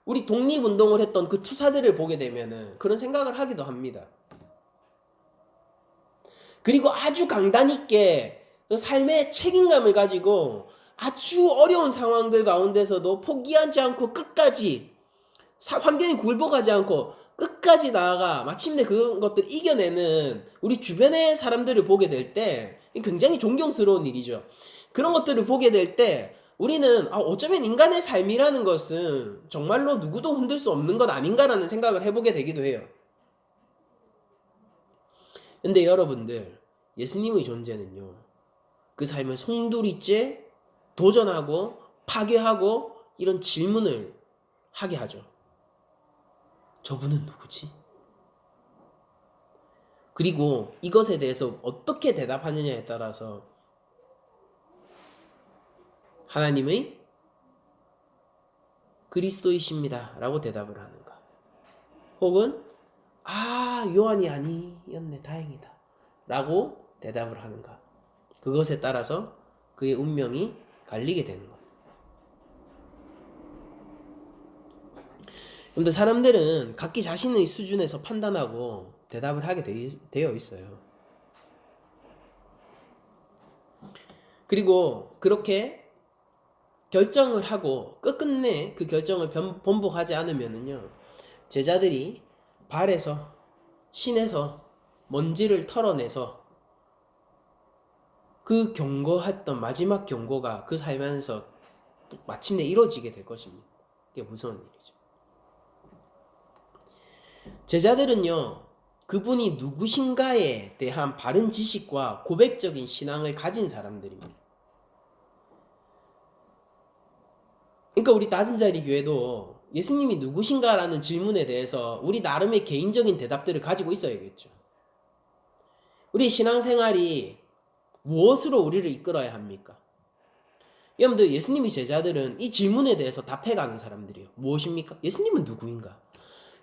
우리 독립운동을 했던 그 투사들을 보게 되면은 그런 생각을 하기도 합니다. 그리고 아주 강단 있게 삶의 책임감을 가지고 아주 어려운 상황들 가운데서도 포기하지 않고 끝까지, 환경이 굴복하지 않고 끝까지 나아가 마침내 그런 것들을 이겨내는 우리 주변의 사람들을 보게 될 때 굉장히 존경스러운 일이죠. 그런 것들을 보게 될 때 우리는 어쩌면 인간의 삶이라는 것은 정말로 누구도 흔들 수 없는 것 아닌가라는 생각을 해보게 되기도 해요. 근데 여러분들, 예수님의 존재는요, 그 삶을 송두리째 도전하고 파괴하고 이런 질문을 하게 하죠. 저분은 누구지? 그리고 이것에 대해서 어떻게 대답하느냐에 따라서 하나님의 그리스도이십니다 라고 대답을 하는가, 혹은 요한이 아니었네, 다행이다 라고 대답을 하는가, 그것에 따라서 그의 운명이 갈리게 되는 거예요. 그런데 사람들은 각기 자신의 수준에서 판단하고 대답을 하게 되어 있어요. 그리고 그렇게 결정을 하고 끝끝내 그 결정을 번복하지 않으면은요, 제자들이 발에서 신에서 먼지를 털어내서 그 경고했던 마지막 경고가 그 삶에서 마침내 이루어지게 될 것입니다. 이게 무서운 일이죠. 제자들은요, 그분이 누구신가에 대한 바른 지식과 고백적인 신앙을 가진 사람들입니다. 그러니까 우리 낮은 자리 교회도 예수님이 누구신가라는 질문에 대해서 우리 나름의 개인적인 대답들을 가지고 있어야겠죠. 우리 신앙생활이 무엇으로 우리를 이끌어야 합니까? 여러분들, 예수님이 제자들은 이 질문에 대해서 답해가는 사람들이에요. 무엇입니까? 예수님은 누구인가?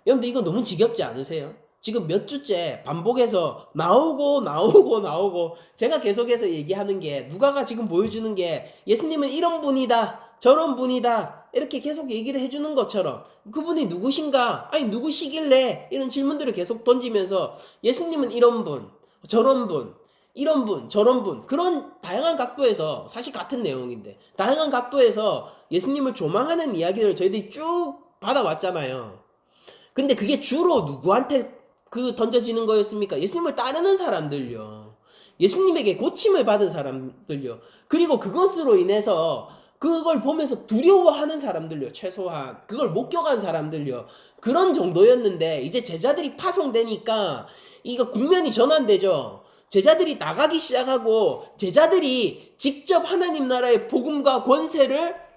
여러분들, 이거 너무 지겹지 않으세요? 지금 몇 주째 반복해서 나오고 제가 계속해서 얘기하는 게, 누가가 지금 보여주는 게 예수님은 이런 분이다, 저런 분이다, 이렇게 계속 얘기를 해주는 것처럼 그분이 누구신가? 아니 누구시길래? 이런 질문들을 계속 던지면서 예수님은 이런 분, 저런 분, 이런 분, 저런 분, 그런 다양한 각도에서, 사실 같은 내용인데 다양한 각도에서 예수님을 조망하는 이야기들을 저희들이 쭉 받아왔잖아요. 근데 그게 주로 누구한테 던져지는 거였습니까? 예수님을 따르는 사람들요. 예수님에게 고침을 받은 사람들요. 그리고 그것으로 인해서 그걸 보면서 두려워하는 사람들요. 최소한 그걸 목격한 사람들요. 그런 정도였는데 이제 제자들이 파송되니까 이거 국면이 전환되죠. 제자들이 나가기 시작하고 제자들이 직접 하나님 나라의 복음과 권세를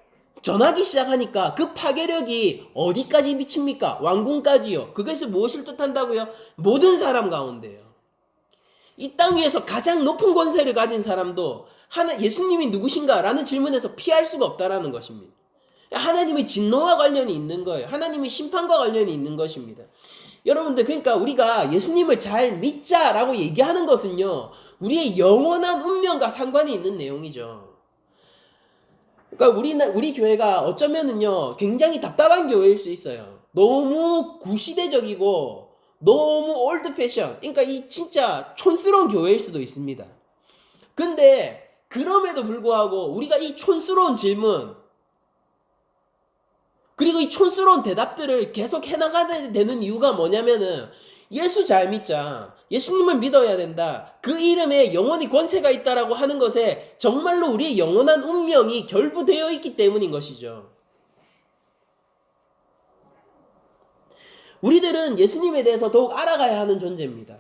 전하기 시작하니까 그 파괴력이 어디까지 미칩니까? 왕궁까지요. 그것이 무엇을 뜻한다고요? 모든 사람 가운데요. 이 땅 위에서 가장 높은 권세를 가진 사람도 예수님이 누구신가? 라는 질문에서 피할 수가 없다라는 것입니다. 하나님의 진노와 관련이 있는 거예요. 하나님의 심판과 관련이 있는 것입니다. 여러분들, 그러니까 우리가 예수님을 잘 믿자라고 얘기하는 것은요, 우리의 영원한 운명과 상관이 있는 내용이죠. 그러니까 우리 교회가 어쩌면은요, 굉장히 답답한 교회일 수 있어요. 너무 구시대적이고 너무 올드 패션, 그러니까 이 진짜 촌스러운 교회일 수도 있습니다. 근데 그럼에도 불구하고 우리가 이 촌스러운 질문 그리고 이 촌스러운 대답들을 계속 해나가야 되는 이유가 뭐냐면은, 예수 잘 믿자, 예수님을 믿어야 된다, 그 이름에 영원히 권세가 있다라고 하는 것에 정말로 우리의 영원한 운명이 결부되어 있기 때문인 것이죠. 우리들은 예수님에 대해서 더욱 알아가야 하는 존재입니다.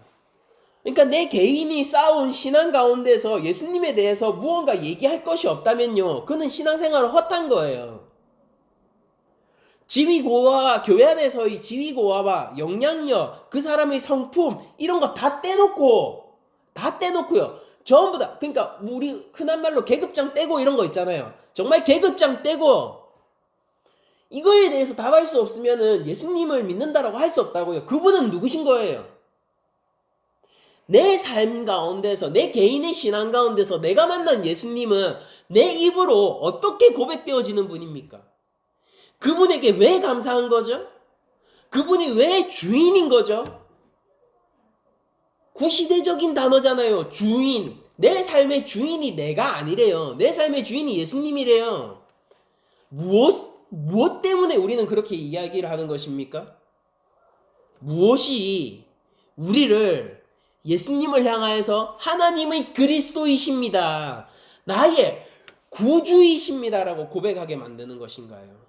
그러니까 내 개인이 쌓아온 신앙 가운데서 예수님에 대해서 무언가 얘기할 것이 없다면요, 그는 신앙생활을 헛한 거예요. 지위고와 교회 안에서의 지위고와 영향력, 그 사람의 성품, 이런 거 다 떼놓고요. 전부 다, 그러니까 우리 흔한 말로 계급장 떼고 이런 거 있잖아요. 정말 계급장 떼고 이거에 대해서 답할 수 없으면은 예수님을 믿는다라고 할 수 없다고요. 그분은 누구신 거예요? 내 삶 가운데서, 내 개인의 신앙 가운데서 내가 만난 예수님은 내 입으로 어떻게 고백되어지는 분입니까? 그분에게 왜 감사한 거죠? 그분이 왜 주인인 거죠? 구시대적인 단어잖아요. 주인. 내 삶의 주인이 내가 아니래요. 내 삶의 주인이 예수님이래요. 무엇 때문에 우리는 그렇게 이야기를 하는 것입니까? 무엇이 우리를 예수님을 향하여서 하나님의 그리스도이십니다, 나의 구주이십니다라고 고백하게 만드는 것인가요?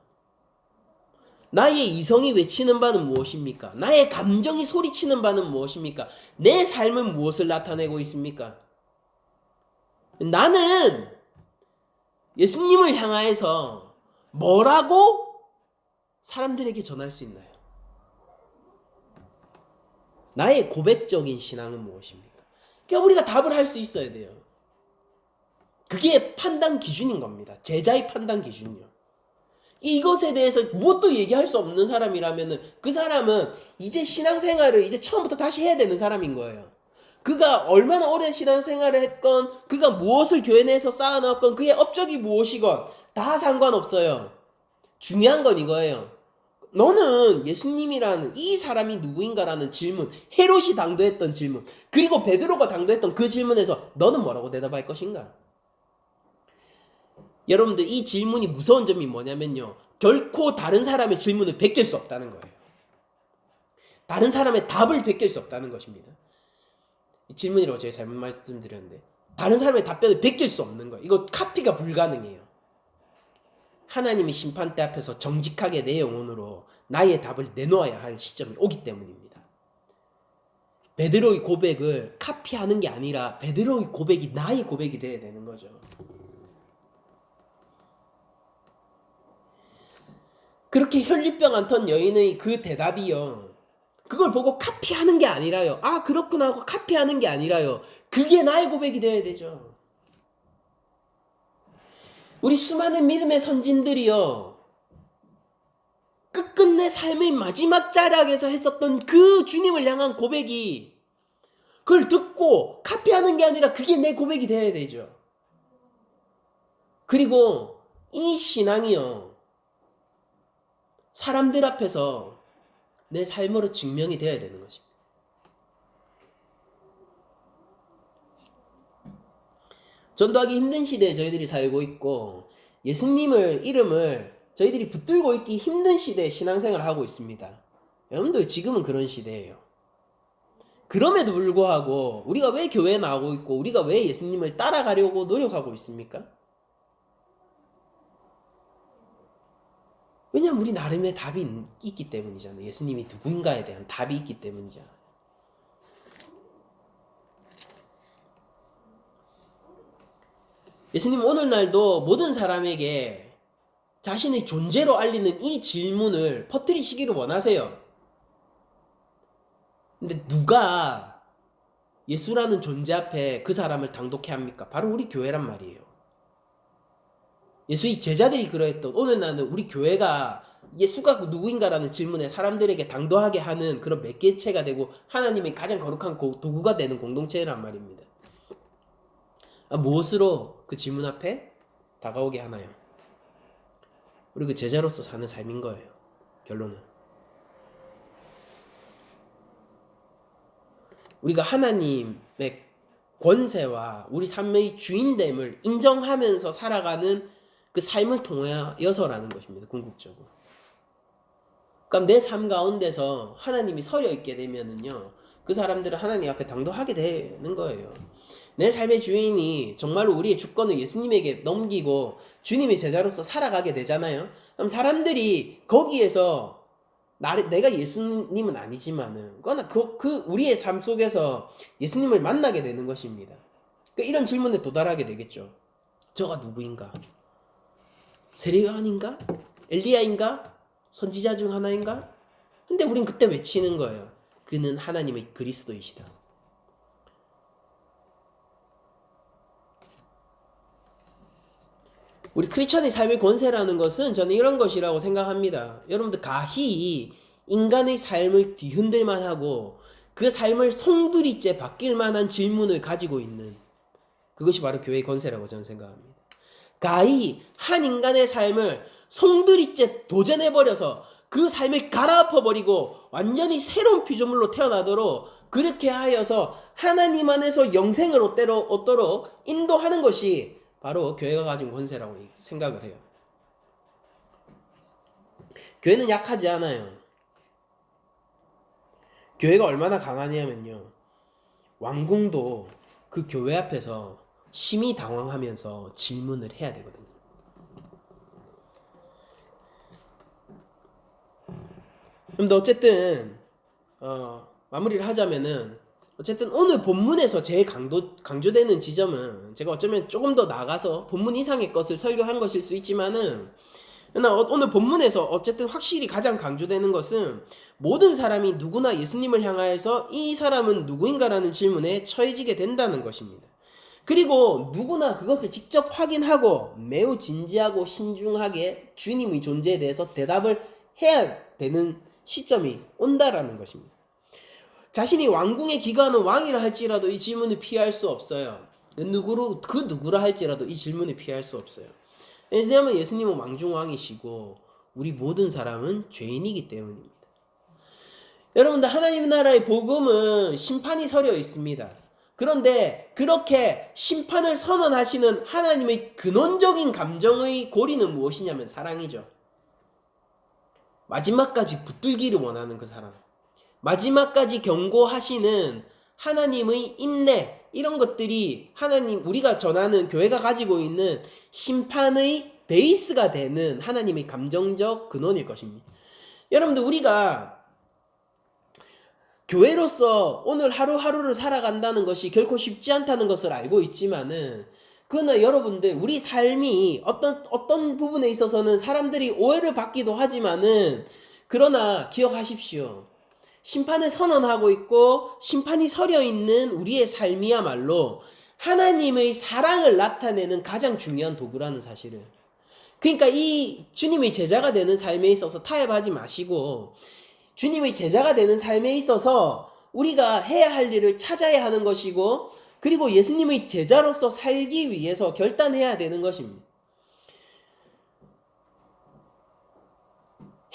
나의 이성이 외치는 바는 무엇입니까? 나의 감정이 소리치는 바는 무엇입니까? 내 삶은 무엇을 나타내고 있습니까? 나는 예수님을 향하여서 뭐라고 사람들에게 전할 수 있나요? 나의 고백적인 신앙은 무엇입니까? 그러니까 우리가 답을 할 수 있어야 돼요. 그게 판단 기준인 겁니다. 제자의 판단 기준이요. 이것에 대해서 무엇도 얘기할 수 없는 사람이라면은 그 사람은 이제 신앙생활을 이제 처음부터 다시 해야 되는 사람인 거예요. 그가 얼마나 오랜 신앙생활을 했건, 그가 무엇을 교회 내에서 쌓아놨건, 그의 업적이 무엇이건 다 상관없어요. 중요한 건 이거예요. 너는 예수님이라는 이 사람이 누구인가라는 질문, 헤롯이 당도했던 질문, 그리고 베드로가 당도했던 그 질문에서 너는 뭐라고 대답할 것인가? 여러분들 이 질문이 무서운 점이 뭐냐면요, 결코 다른 사람의 질문을 베낄 수 없다는 거예요. 다른 사람의 답을 베낄 수 없다는 것입니다. 이 질문이라고 제가 잘못 말씀드렸는데, 다른 사람의 답변을 베낄 수 없는 거예요. 이거 카피가 불가능해요. 하나님이 심판대 앞에서 정직하게 내 영혼으로 나의 답을 내놓아야 할 시점이 오기 때문입니다. 베드로의 고백을 카피하는 게 아니라 베드로의 고백이 나의 고백이 되어야 되는 거죠. 그렇게 혈류병 앓던 여인의 그 대답이요, 그걸 보고 카피하는 게 아니라요, 아 그렇구나 하고 카피하는 게 아니라요, 그게 나의 고백이 되어야 되죠. 우리 수많은 믿음의 선진들이요, 끝끝내 삶의 마지막 자락에서 했었던 그 주님을 향한 고백이, 그걸 듣고 카피하는 게 아니라 그게 내 고백이 되어야 되죠. 그리고 이 신앙이요, 사람들 앞에서 내 삶으로 증명이 되어야 되는 것입니다. 전도하기 힘든 시대에 저희들이 살고 있고, 예수님을 이름을 저희들이 붙들고 있기 힘든 시대에 신앙생활을 하고 있습니다. 여러분들 지금은 그런 시대예요. 그럼에도 불구하고 우리가 왜 교회에 나오고 있고, 우리가 왜 예수님을 따라가려고 노력하고 있습니까? 왜냐하면 우리 나름의 답이 있기 때문이잖아요. 예수님이 누구인가에 대한 답이 있기 때문이잖아요. 예수님 오늘날도 모든 사람에게 자신의 존재로 알리는 이 질문을 퍼뜨리시기를 원하세요. 근데 누가 예수라는 존재 앞에 그 사람을 당독해 합니까? 바로 우리 교회란 말이에요. 예수의 제자들이 그러했던, 오늘날은 우리 교회가 예수가 누구인가라는 질문에 사람들에게 당도하게 하는 그런 매개체가 되고 하나님의 가장 거룩한 도구가 되는 공동체란 말입니다. 무엇으로 그 질문 앞에 다가오게 하나요? 우리 그 제자로서 사는 삶인 거예요. 결론은 우리가 하나님의 권세와 우리 삶의 주인됨을 인정하면서 살아가는 그 삶을 통하여서라는 것입니다. 궁극적으로. 그럼 내 삶 가운데서 하나님이 서려 있게 되면은요, 그 사람들은 하나님 앞에 당도하게 되는 거예요. 내 삶의 주인이 정말로 우리의 주권을 예수님에게 넘기고 주님의 제자로서 살아가게 되잖아요. 그럼 사람들이 거기에서 내가 예수님은 아니지만은 그러나 그 우리의 삶 속에서 예수님을 만나게 되는 것입니다. 그러니까 이런 질문에 도달하게 되겠죠. 저가 누구인가? 세례 요한인가? 엘리야인가? 선지자 중 하나인가? 근데 우린 그때 외치는 거예요. 그는 하나님의 그리스도이시다. 우리 크리스천의 삶의 권세라는 것은 저는 이런 것이라고 생각합니다. 여러분들 가히 인간의 삶을 뒤흔들만 하고 그 삶을 송두리째 바뀔 만한 질문을 가지고 있는, 그것이 바로 교회의 권세라고 저는 생각합니다. 가히 한 인간의 삶을 송두리째 도전해버려서 그 삶을 갈아엎어버리고 완전히 새로운 피조물로 태어나도록 그렇게 하여서 하나님 안에서 영생을 얻도록 인도하는 것이 바로 교회가 가진 권세라고 생각을 해요. 교회는 약하지 않아요. 교회가 얼마나 강하냐면요, 왕궁도 그 교회 앞에서 심히 당황하면서 질문을 해야 되거든요. 근데 어쨌든 마무리를 하자면은, 어쨌든 오늘 본문에서 제일 강조되는 지점은, 제가 어쩌면 조금 더 나가서 본문 이상의 것을 설교한 것일 수 있지만은, 그러나 오늘 본문에서 어쨌든 확실히 가장 강조되는 것은 모든 사람이 누구나 예수님을 향하여서 이 사람은 누구인가라는 질문에 처해지게 된다는 것입니다. 그리고 누구나 그것을 직접 확인하고 매우 진지하고 신중하게 주님의 존재에 대해서 대답을 해야 되는 시점이 온다라는 것입니다. 자신이 왕궁에 기거하는 왕이라 할지라도 이 질문을 피할 수 없어요. 그 누구라 할지라도 이 질문을 피할 수 없어요. 왜냐하면 예수님은 왕중왕이시고 우리 모든 사람은 죄인이기 때문입니다. 여러분들, 하나님 나라의 복음은 심판이 서려 있습니다. 그런데 그렇게 심판을 선언하시는 하나님의 근원적인 감정의 고리는 무엇이냐면 사랑이죠. 마지막까지 붙들기를 원하는 그 사랑, 마지막까지 경고하시는 하나님의 인내, 이런 것들이 우리가 전하는 교회가 가지고 있는 심판의 베이스가 되는 하나님의 감정적 근원일 것입니다. 여러분들, 우리가 교회로서 오늘 하루하루를 살아간다는 것이 결코 쉽지 않다는 것을 알고 있지만은, 그러나 여러분들, 우리 삶이 어떤 부분에 있어서는 사람들이 오해를 받기도 하지만은, 그러나 기억하십시오. 심판을 선언하고 있고 심판이 서려 있는 우리의 삶이야말로 하나님의 사랑을 나타내는 가장 중요한 도구라는 사실을, 그러니까 이 주님의 제자가 되는 삶에 있어서 타협하지 마시고, 주님의 제자가 되는 삶에 있어서 우리가 해야 할 일을 찾아야 하는 것이고, 그리고 예수님의 제자로서 살기 위해서 결단해야 되는 것입니다.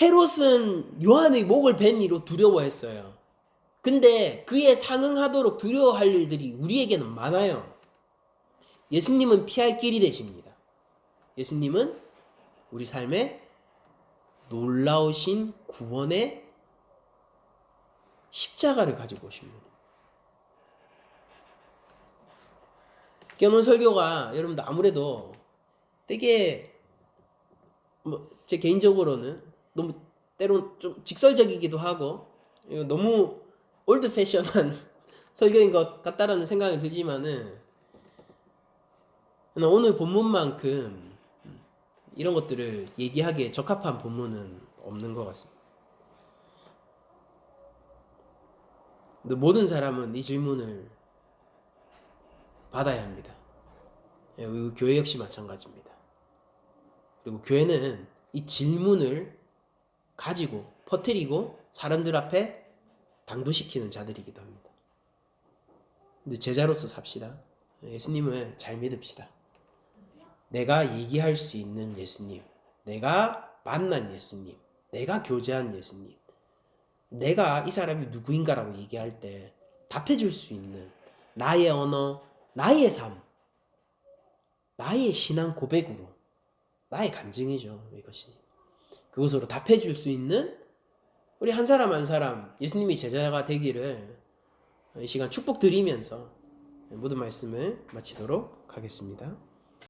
헤롯은 요한의 목을 벤 이로 두려워했어요. 근데 그에 상응하도록 두려워할 일들이 우리에게는 많아요. 예수님은 피할 길이 되십니다. 예수님은 우리 삶에 놀라우신 구원의 십자가를 가지고 오신 분입니다. 오늘 설교가 여러분들 아무래도 되게 제 개인적으로는 너무 때론 좀 직설적이기도 하고 너무 올드 패션한 설교인 것 같다라는 생각이 들지만은, 오늘 본문만큼 이런 것들을 얘기하기에 적합한 본문은 없는 것 같습니다. 근데 모든 사람은 이 질문을 받아야 합니다. 그리고 교회 역시 마찬가지입니다. 그리고 교회는 이 질문을 가지고 퍼뜨리고 사람들 앞에 당도시키는 자들이기도 합니다. 근데 제자로서 삽시다. 예수님을 잘 믿읍시다. 내가 얘기할 수 있는 예수님, 내가 만난 예수님, 내가 교제한 예수님, 내가 이 사람이 누구인가라고 얘기할 때 답해줄 수 있는 나의 언어, 나의 삶, 나의 신앙 고백으로, 나의 간증이죠. 이것이 그것으로 답해줄 수 있는 우리 한 사람 한 사람 예수님의 제자가 되기를 이 시간 축복드리면서 모든 말씀을 마치도록 하겠습니다.